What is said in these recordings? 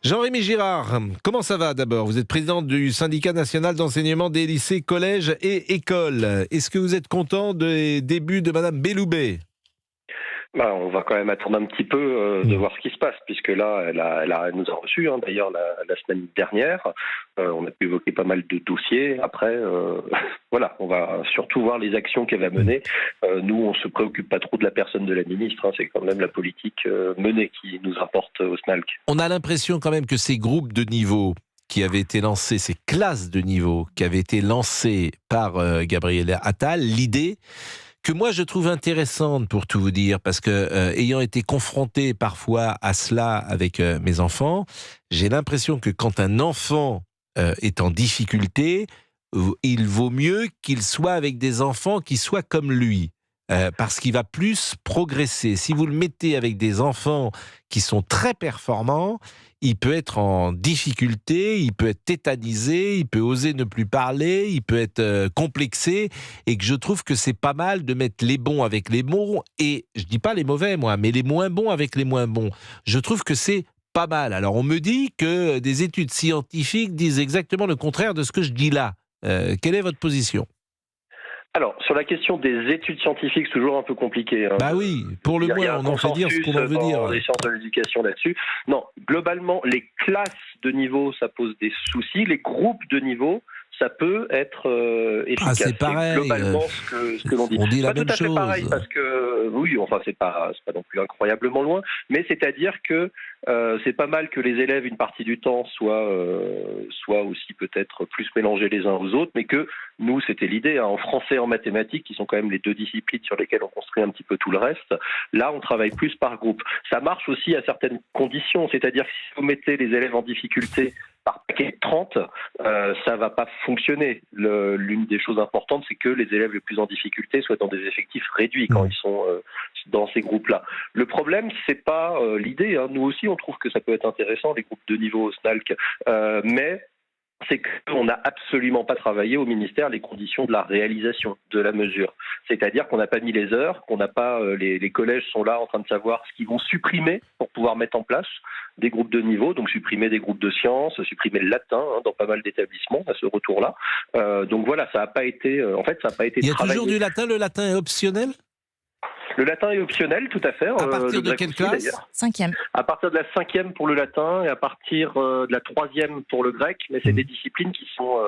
Jean-Rémy Girard, comment ça va d'abord? Vous êtes président du syndicat national d'enseignement des lycées, collèges et écoles. Est-ce que vous êtes content des débuts de Madame Belloubet? On va quand même attendre un petit peu de voir ce qui se passe, puisque là, elle nous a reçus, d'ailleurs, la semaine dernière. On a pu évoquer pas mal de dossiers. Après, voilà, on va surtout voir les actions qu'elle va mener. Nous, on se préoccupe pas trop de la personne de la ministre. C'est quand même la politique menée qui nous importe au SNALC. On a l'impression quand même que ces groupes de niveau qui avaient été lancés, ces classes de niveau qui avaient été lancées par Gabriel Attal, l'idée que moi je trouve intéressante pour tout vous dire, parce que ayant été confronté parfois à cela avec mes enfants, j'ai l'impression que quand un enfant est en difficulté, il vaut mieux qu'il soit avec des enfants qui soient comme lui. Parce qu'il va plus progresser. Si vous le mettez avec des enfants qui sont très performants, il peut être en difficulté, il peut être tétanisé, il peut oser ne plus parler, il peut être complexé, et que je trouve que c'est pas mal de mettre les bons avec les bons, et je dis pas les mauvais moi, mais les moins bons avec les moins bons. Je trouve que c'est pas mal. Alors on me dit que des études scientifiques disent exactement le contraire de ce que je dis là. Quelle est votre position ? Alors, sur la question des études scientifiques, c'est toujours un peu compliqué. Bah oui, pour le moins, on en fait dire ce qu'on en veut dire. Dans les sciences de l'éducation là-dessus. Non, globalement, les classes de niveau, ça pose des soucis. Les groupes de niveau, ça peut être efficace. Ah, c'est pareil. Globalement, ce que l'on dit. On dit la pas même tout à fait chose. pareil, parce que oui, enfin, c'est pas non plus incroyablement loin, mais c'est-à-dire que c'est pas mal que les élèves, une partie du temps, soient aussi peut-être plus mélangés les uns aux autres, mais que nous, c'était l'idée, en français et en mathématiques, qui sont quand même les deux disciplines sur lesquelles on construit un petit peu tout le reste, là, on travaille plus par groupe. Ça marche aussi à certaines conditions, c'est-à-dire que si vous mettez les élèves en difficulté par paquet de 30, ça va pas fonctionner. L'une des choses importantes, c'est que les élèves les plus en difficulté soient dans des effectifs réduits quand ils sont dans ces groupes-là. Le problème, c'est pas l'idée. Nous aussi, on trouve que ça peut être intéressant, les groupes de niveau au SNALC, mais c'est qu'on n'a absolument pas travaillé au ministère les conditions de la réalisation de la mesure. C'est-à-dire qu'on n'a pas mis les heures, qu'on n'a pas les collèges sont là en train de savoir ce qu'ils vont supprimer pour pouvoir mettre en place des groupes de niveau, donc supprimer des groupes de sciences, supprimer le latin dans pas mal d'établissements à ce retour-là. Donc voilà, ça n'a pas été, en fait, ça n'a pas été Il y a travaillé. toujours du latin, le latin est optionnel ? Le latin est optionnel, tout à fait. À partir de quelle classe ? Cinquième. À partir de la 5e pour le latin et à partir de la 3e pour le grec, mais c'est des disciplines qui sont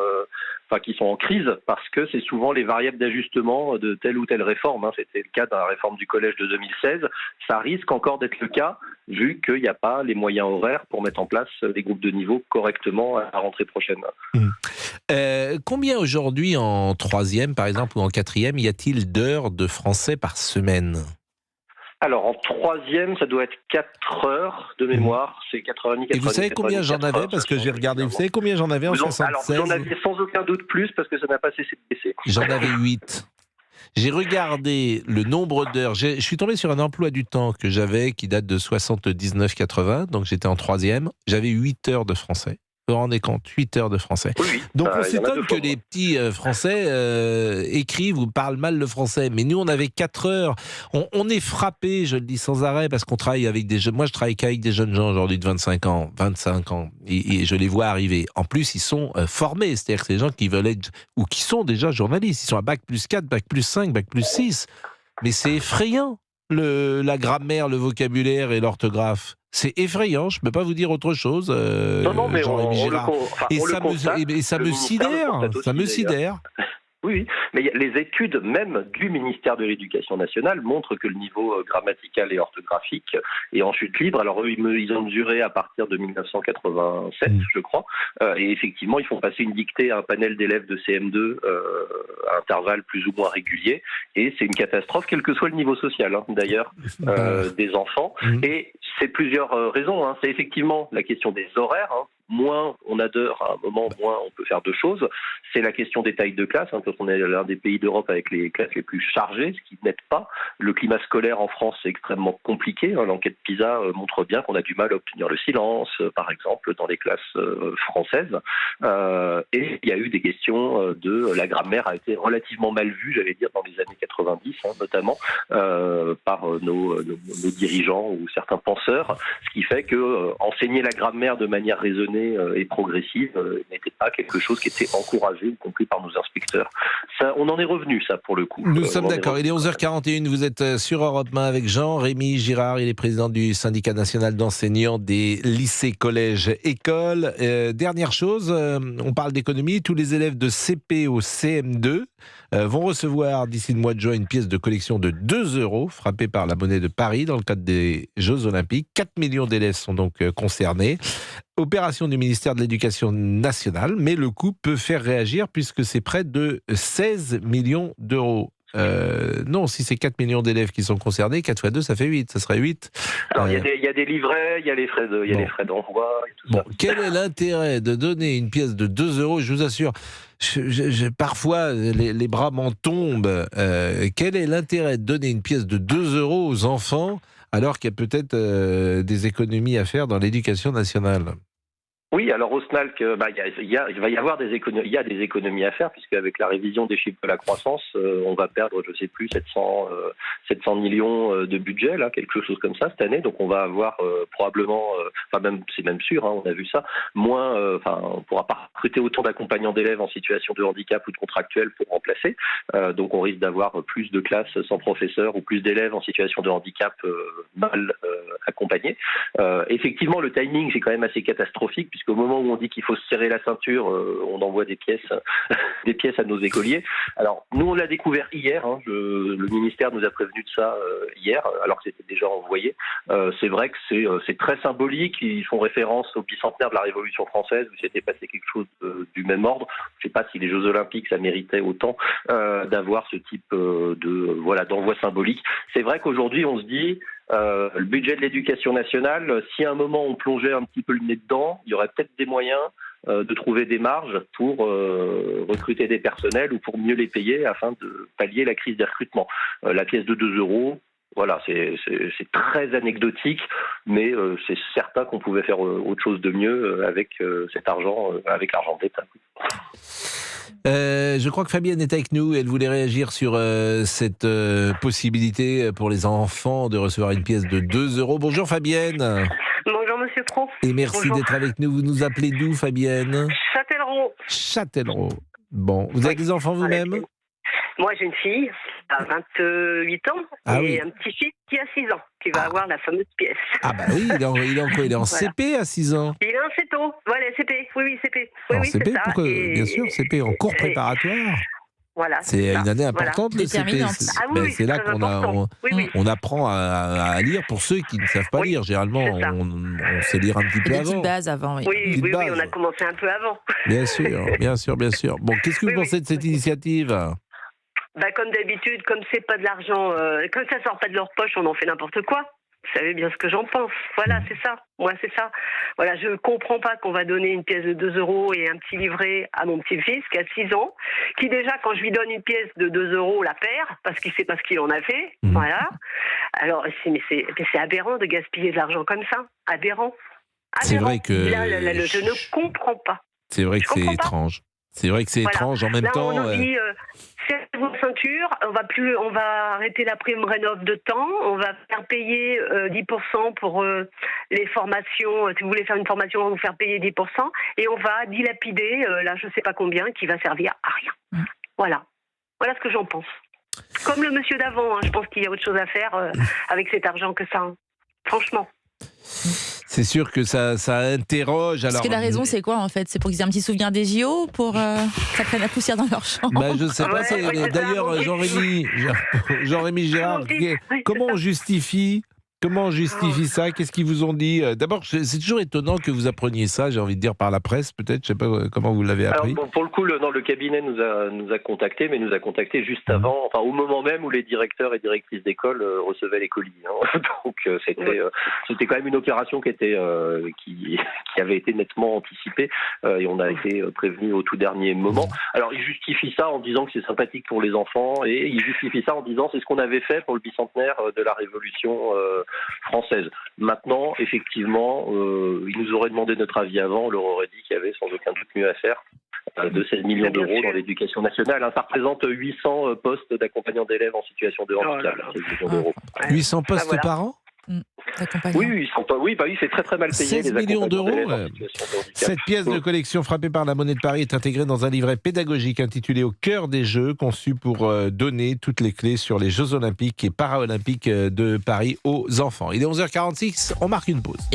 en crise parce que c'est souvent les variables d'ajustement de telle ou telle réforme. C'était le cas de la réforme du collège de 2016. Ça risque encore d'être le cas vu qu'il n'y a pas les moyens horaires pour mettre en place des groupes de niveau correctement à la rentrée prochaine. Combien aujourd'hui en 3e par exemple ou en 4e y a-t-il d'heures de français par semaine ? Alors, en 3e, ça doit être 4 heures de mémoire. C'est 4h30, 4h30. Et vous savez combien j'en avais ? Parce que j'ai regardé. Vous savez combien j'en avais en 76 ? Alors, vous en aviez sans aucun doute plus parce que ça n'a pas cessé de baisser. J'en avais 8. J'ai regardé le nombre d'heures. Je suis tombé sur un emploi du temps que j'avais qui date de 79-80. Donc, j'étais en 3e. J'avais 8 heures de français. Vous vous rendez compte, 8 heures de français. Oui, donc on s'étonne que les petits Français écrivent ou parlent mal le français. Mais nous, on avait 4 heures. On est frappé, je le dis sans arrêt, parce qu'on travaille avec des jeunes. Moi, je travaille qu'avec des jeunes gens aujourd'hui de 25 ans, 25 ans. Et je les vois arriver. En plus, ils sont formés. C'est-à-dire que c'est des gens qui veulent être, ou qui sont déjà journalistes. Ils sont à bac plus 4, bac plus 5, bac plus 6. Mais c'est effrayant, la grammaire, le vocabulaire et l'orthographe. C'est effrayant, je ne peux pas vous dire autre chose. Non, mais Jean-Rémy Girard. Et ça me sidère. Oui, mais les études même du ministère de l'Éducation nationale montrent que le niveau grammatical et orthographique est en chute libre. Alors eux, ils ont mesuré à partir de 1987, je crois, et effectivement, ils font passer une dictée à un panel d'élèves de CM2 à intervalles plus ou moins réguliers, et c'est une catastrophe, quel que soit le niveau social, d'ailleurs, des enfants. Et c'est plusieurs raisons. C'est effectivement la question des horaires. moins on adore, à un moment, moins on peut faire de choses. C'est la question des tailles de classe, hein, quand on est l'un des pays d'Europe avec les classes les plus chargées, ce qui n'aide pas. Le climat scolaire en France est extrêmement compliqué. Hein. L'enquête PISA montre bien qu'on a du mal à obtenir le silence, par exemple, dans les classes françaises. Et il y a eu des questions de la grammaire a été relativement mal vue, j'allais dire, dans les années 90, hein, notamment, par nos dirigeants ou certains penseurs, ce qui fait que enseigner la grammaire de manière raisonnée et progressive n'était pas quelque chose qui était encouragé, y compris par nos inspecteurs. Ça, on en est revenu, ça, pour le coup. Nous sommes d'accord. Il est 11h41, vous êtes sur Europe 1 avec Jean-Rémy Girard, il est président du syndicat national d'enseignants des lycées, collèges, écoles. Dernière chose, on parle d'économie, tous les élèves de CP au CM2 vont recevoir d'ici le mois de juin une pièce de collection de 2 euros frappée par la monnaie de Paris dans le cadre des Jeux Olympiques. 4 millions d'élèves sont donc concernés. Opération du ministère de l'Éducation nationale, mais le coût peut faire réagir puisque c'est près de 16 millions d'euros. Non, si c'est 4 millions d'élèves qui sont concernés, 4 fois 2, ça fait 8, ça serait 8. Alors, il y a des livrets, il y a les frais d'envoi et tout ça. Quel est l'intérêt de donner une pièce de 2 euros? Je vous assure, parfois les bras m'en tombent. Quel est l'intérêt de donner une pièce de 2 euros aux enfants alors qu'il y a peut-être des économies à faire dans l'éducation nationale? Oui, alors au SNALC, il va y avoir des économies à faire, puisque avec la révision des chiffres de la croissance, on va perdre, je ne sais plus, 700 millions de budget, là, quelque chose comme ça cette année. Donc on va avoir probablement, c'est même sûr, hein, on a vu ça, moins, on ne pourra pas recruter autant d'accompagnants d'élèves en situation de handicap ou de contractuels pour remplacer. Donc on risque d'avoir plus de classes sans professeur ou plus d'élèves en situation de handicap mal accompagnés. Effectivement, le timing, c'est quand même assez catastrophique, puisqu'au moment où on dit qu'il faut se serrer la ceinture, on envoie des pièces à nos écoliers. Alors, nous, on l'a découvert hier. Hein, le ministère nous a prévenu de ça hier, alors que c'était déjà envoyé. C'est vrai que c'est très symbolique. Ils font référence au bicentenaire de la Révolution française, où s'était passé quelque chose du même ordre. Je ne sais pas si les Jeux Olympiques, ça méritait autant d'avoir ce type d'envoi symbolique. C'est vrai qu'aujourd'hui, on se dit... le budget de l'éducation nationale, si à un moment on plongeait un petit peu le nez dedans, il y aurait peut-être des moyens de trouver des marges pour recruter des personnels ou pour mieux les payer afin de pallier la crise des recrutements. La pièce de 2 euros, voilà, c'est très anecdotique, mais c'est certain qu'on pouvait faire autre chose de mieux avec cet argent, avec l'argent de l'État. Je crois que Fabienne est avec nous. Elle voulait réagir sur cette possibilité pour les enfants de recevoir une pièce de 2 euros. Bonjour Fabienne. Bonjour Monsieur Pro. Et merci d'être avec nous. Vous nous appelez d'où, Fabienne? Châtellerault. Châtellerault. Bon, vous avez des enfants vous-même? Moi j'ai une fille à 28 ans et un petit-fils qui a 6 ans, qui va avoir la fameuse pièce. Ah bah oui, il est en quoi? Il est en CP à 6 ans? Il est en CPO, voilà, CP, oui, CP. Oui, CP, c'est ça. Pourquoi, bien sûr, CP, en cours préparatoire. Voilà, c'est une année importante, le CP. C'est là qu'on apprend à lire pour ceux qui ne savent pas lire. Généralement, on sait lire un petit peu avant. Des petites bases avant, oui. Oui, on a commencé un peu avant. Bien sûr. Bon, qu'est-ce que vous pensez de cette initiative? Comme d'habitude, comme c'est pas de l'argent, comme ça sort pas de leur poche, on en fait n'importe quoi. Vous savez bien ce que j'en pense. Voilà, c'est ça. Moi, c'est ça. Voilà, je comprends pas qu'on va donner une pièce de 2 euros et un petit livret à mon petit-fils qui a 6 ans, qui déjà, quand je lui donne une pièce de 2 euros, la perd, parce qu'il sait pas ce qu'il en a fait. Voilà. Alors, c'est aberrant de gaspiller de l'argent comme ça. Aberrant. C'est vrai que... Là, je ne comprends pas. C'est vrai que c'est étrange. C'est vrai que c'est étrange en même temps. On nous dit, serrez-vous la ceinture, on va arrêter la prime rénov de temps, on va faire payer 10% pour les formations. Si vous voulez faire une formation, on va vous faire payer 10%, et on va dilapider, là je sais pas combien, qui va servir à rien. Voilà ce que j'en pense. Comme le monsieur d'avant, je pense qu'il y a autre chose à faire avec cet argent que ça. Franchement. C'est sûr que ça interroge. Parce que la raison, c'est quoi en fait? C'est pour qu'ils aient un petit souvenir des JO, pour ça prenne la poussière dans leur chambre? Je ne sais pas. D'ailleurs, Jean-Rémy Girard, comment on justifie ça? Qu'est-ce qu'ils vous ont dit? D'abord, c'est toujours étonnant que vous appreniez ça, j'ai envie de dire, par la presse, peut-être. Je ne sais pas comment vous l'avez appris. Alors, pour le coup, le cabinet nous a contactés, mais nous a contactés juste avant, au moment même où les directeurs et directrices d'école recevaient les colis. Hein. Donc, c'était quand même une opération qui qui avait été nettement anticipé et on a été prévenu au tout dernier moment. Alors il justifie ça en disant que c'est sympathique pour les enfants et il justifie ça en disant c'est ce qu'on avait fait pour le bicentenaire de la Révolution française. Maintenant, effectivement, il nous aurait demandé notre avis avant, on leur aurait dit qu'il y avait sans aucun doute mieux à faire. De 16 millions d'euros dans l'éducation nationale. Ça représente 800 postes d'accompagnants d'élèves en situation de handicap. 800 postes par an ? Oui, c'est très très mal payé. 16 millions d'euros. Cette pièce de collection frappée par la Monnaie de Paris est intégrée dans un livret pédagogique intitulé Au cœur des Jeux, conçu pour donner toutes les clés sur les Jeux Olympiques et Paralympiques de Paris aux enfants. Il est 11h46, on marque une pause.